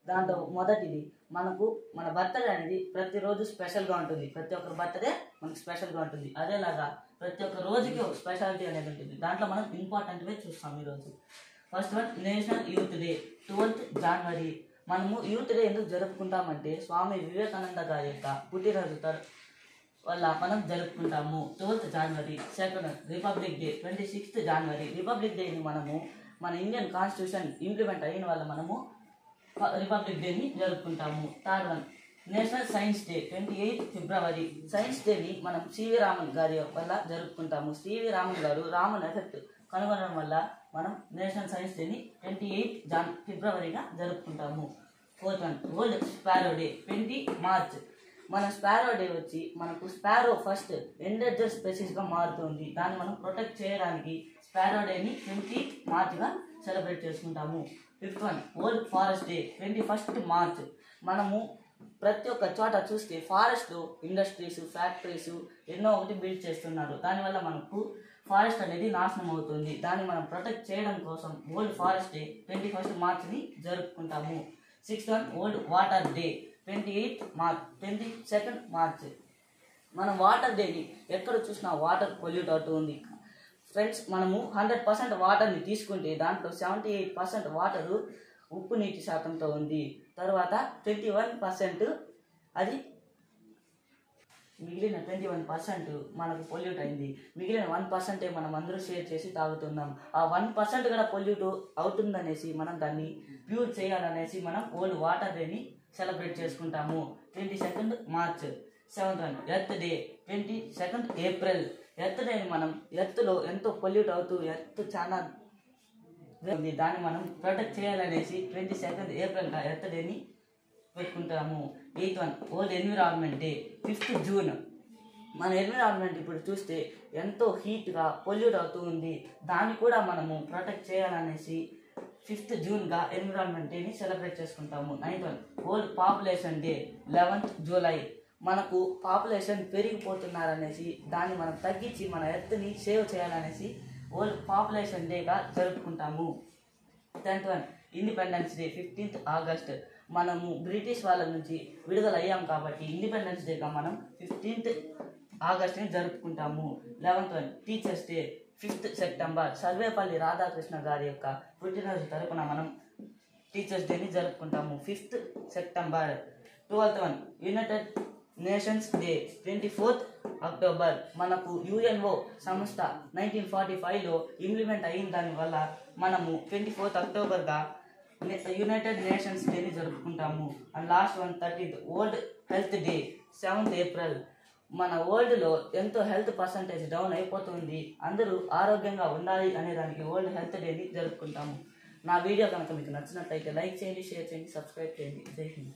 దాంట్లో మొదటిది మనకు మన బర్త్డే అనేది ప్రతిరోజు స్పెషల్గా ఉంటుంది. ప్రతి ఒక్కరి బర్త్డే మనకు స్పెషల్గా ఉంటుంది. అదేలాగా ప్రతి ఒక్క రోజుకి ఒక స్పెషాలిటీ అనేది ఉంటుంది. దాంట్లో మనం ఇంపార్టెంట్వే చూస్తాం ఈరోజు. First one national youth day 12th January. మనము యూత్ డే ఎందుకు జరుపుకుంటామంటే స్వామి వివేకానంద గారి యొక్క పుట్టినరోజు వల్ల మనం జరుపుకుంటాము 12th January. Second republic day 26th January. Republic డేని మనము మన ఇండియన్ కాన్స్టిట్యూషన్ ఇంప్లిమెంట్ అయిన వల్ల మనము రిపబ్లిక్ డేని జరుపుకుంటాము. Third one national science day 28th February. Science డేని మనం సివి రామన్ గారి వల్ల జరుపుకుంటాము. సివి రామన్ గారు రామన్ ఎఫెక్ట్ కనుగొనడం వల్ల మనం నేషనల్ సైన్స్ డేని 28th Februaryగా జరుపుకుంటాము. Fourth one world sparrow day 20 March. మన స్పారో డే వచ్చి మనకు స్పారో ఫస్ట్ ఎండేంజర్ స్పెసీస్గా మారుతుంది. దాన్ని మనం ప్రొటెక్ట్ చేయడానికి స్పారో డేని 20 Marchగా సెలబ్రేట్ చేసుకుంటాము. Fifth one world forest day 21st March. మనము ప్రతి ఒక్క చోట చూస్తే ఫారెస్ట్లో ఇండస్ట్రీస్ ఫ్యాక్టరీస్ ఎన్నో ఒకటి బిల్డ్ చేస్తున్నారు. దానివల్ల మనకు ఫారెస్ట్ అనేది నాశనం అవుతుంది. దాన్ని మనం ప్రొటెక్ట్ చేయడం కోసం వరల్డ్ ఫారెస్ట్ డే 21st Marchని జరుపుకుంటాము. Sixth one world water day 22nd March. మనం వాటర్ డేని ఎక్కడ చూసినా వాటర్ పొల్యూట్ అవుతూ ఉంది ఫ్రెండ్స్. మనము 100% వాటర్ని తీసుకుంటే దాంట్లో 78% వాటరు ఉప్పు నీటి శాతంతో ఉంది. తర్వాత 21% అది మిగిలిన 21% మనకు పొల్యూట్ అయింది. మిగిలిన 1% మనం అందరూ షేర్ చేసి తాగుతున్నాం. ఆ 1% కూడా పొల్యూట్ అవుతుందనేసి మనం దాన్ని ప్యూర్ చేయాలనేసి మనం వరల్డ్ వాటర్ డేని సెలబ్రేట్ చేసుకుంటాము 22nd March. Seventh one earth day 22nd April. Earth డేని మనం ఎర్త్లో ఎంతో పొల్యూట్ అవుతూ ఎర్త్ చాలా ఉంది, దాన్ని మనం ప్రొటెక్ట్ చేయాలనేసి 22nd April ఎర్త్ డేని పెట్టుకుంటాము. Eighth one world environment day 5th June. మన ఎన్విరాన్మెంట్ ఇప్పుడు చూస్తే ఎంతో హీట్గా పొల్యూట్ అవుతూ ఉంది. దాన్ని కూడా మనము ప్రొటెక్ట్ చేయాలనేసి 5th Juneగా ఎన్విరాన్మెంట్ డేని సెలబ్రేట్ చేసుకుంటాము. Ninth one world population day 11th July. మనకు పాపులేషన్ పెరిగిపోతున్నారనేసి దాన్ని మనం తగ్గించి మన ఎర్త్ని సేవ్ చేయాలనేసి వరల్డ్ పాపులేషన్ డేగా జరుపుకుంటాము. 10th one independence day 15th August. మనము బ్రిటిష్ వాళ్ళ నుంచి విడుదల అయ్యాం కాబట్టి ఇండిపెండెన్స్ డేగా మనం 15th Augustని జరుపుకుంటాము. 11th one teachers day 5th September. Sarvepalli Radhakrishna గారి యొక్క పుట్టినరోజు తరపున మనం టీచర్స్ డేని జరుపుకుంటాము 5th September. 12th one United nations day 24th October. మనకు UNO సంస్థ 1945లో ఇంప్లిమెంట్ అయిన దానివల్ల మనము 24th Octoberగా యునైటెడ్ నేషన్స్ డేని జరుపుకుంటాము. And last one 30th world health day 7th April. మన వరల్డ్లో ఎంతో హెల్త్ పర్సంటేజ్ డౌన్ అయిపోతుంది. అందరూ ఆరోగ్యంగా ఉండాలి అనే దానికి వరల్డ్ హెల్త్ డేని జరుపుకుంటాము. నా వీడియో కనుక మీకు నచ్చినట్లయితే లైక్ చేయండి, షేర్ చేయండి, సబ్స్క్రైబ్ చేయండి. జై హింద్.